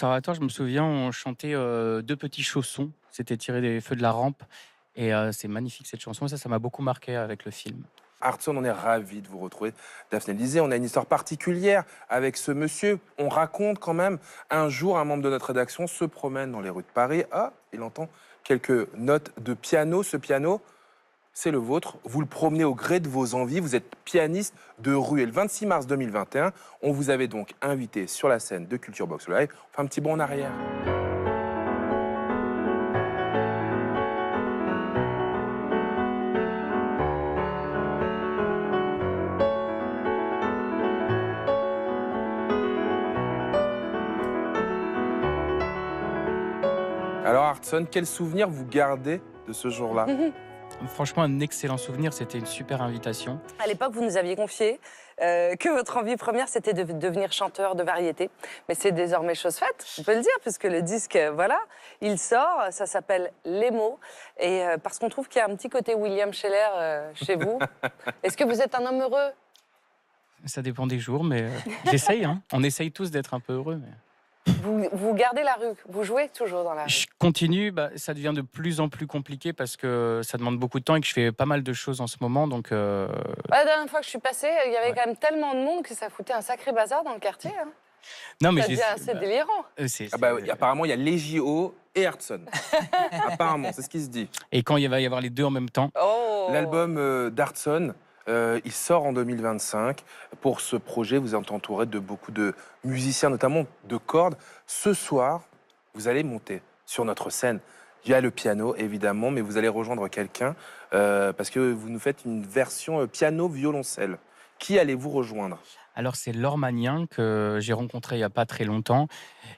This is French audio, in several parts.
Conservatoire, je me souviens, on chantait, Deux petits chaussons. C'était tiré des feux de la rampe et c'est magnifique cette chanson et ça m'a beaucoup marqué avec le film. Hartson, on est ravis de vous retrouver. Daphné Lisée, on a une histoire particulière avec ce monsieur. On raconte quand même, un jour, un membre de notre rédaction se promène dans les rues de Paris. Ah, il entend quelques notes de piano. Ce piano, c'est le vôtre. Vous le promenez au gré de vos envies. Vous êtes pianiste de rue. Et le 26 mars 2021, on vous avait donc invité sur la scène de Culture Box Live. On fait un petit bond en arrière. Alors, Hartson, quel souvenir vous gardez de ce jour-là? Franchement, un excellent souvenir, c'était une super invitation. À l'époque, vous nous aviez confié que votre envie première, c'était de devenir chanteur de variété. Mais c'est désormais chose faite, on peut le dire, puisque le disque, voilà, il sort, ça s'appelle Les mots. Et parce qu'on trouve qu'il y a un petit côté William Scheller chez vous. Est-ce que vous êtes un homme heureux? Ça dépend des jours, mais j'essaye, hein. On essaye tous d'être un peu heureux. Mais... Vous gardez la rue, vous jouez toujours dans la rue. Je continue, ça devient de plus en plus compliqué parce que ça demande beaucoup de temps et que je fais pas mal de choses en ce moment. Donc, La dernière fois que je suis passée, il y avait quand même tellement de monde que ça foutait un sacré bazar dans le quartier. Hein. non, mais Ça devient assez délirant. c'est- Ah bah, oui, apparemment, il y a les JO et Hartson. Apparemment, c'est ce qui se dit. Et quand il va y avoir les deux en même temps, Oh. L'album d'Hartson, il sort en 2025. Pour ce projet, vous êtes entouré de beaucoup de musiciens, notamment de cordes. Ce soir, vous allez monter sur notre scène. Il y a le piano, évidemment, mais vous allez rejoindre quelqu'un parce que vous nous faites une version piano-violoncelle. Qui allez-vous rejoindre? alors c'est Laure Magnien que j'ai rencontré il n'y a pas très longtemps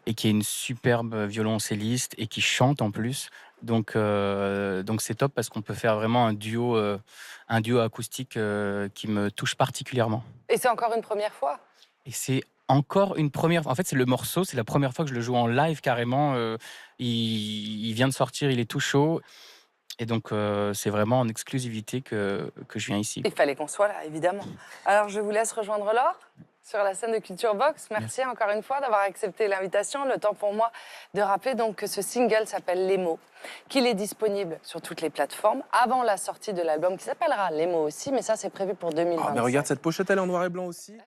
et qui est une superbe violoncelliste et qui chante en plus. Donc c'est top parce qu'on peut faire vraiment un duo acoustique qui me touche particulièrement. Et c'est encore une première fois. Et c'est encore une première. En fait, c'est le morceau, c'est la première fois que je le joue en live carrément. Il vient de sortir, il est tout chaud. Et donc, c'est vraiment en exclusivité que je viens ici. Il fallait qu'on soit là, évidemment. Alors, je vous laisse rejoindre Laure sur la scène de Culture Box. Merci encore une fois d'avoir accepté l'invitation. Le temps pour moi de rappeler donc que ce single s'appelle Les mots, qu'il est disponible sur toutes les plateformes avant la sortie de l'album qui s'appellera Les mots aussi, mais ça, c'est prévu pour 2025. Ah, mais regarde, cette pochette, elle est en noir et blanc aussi.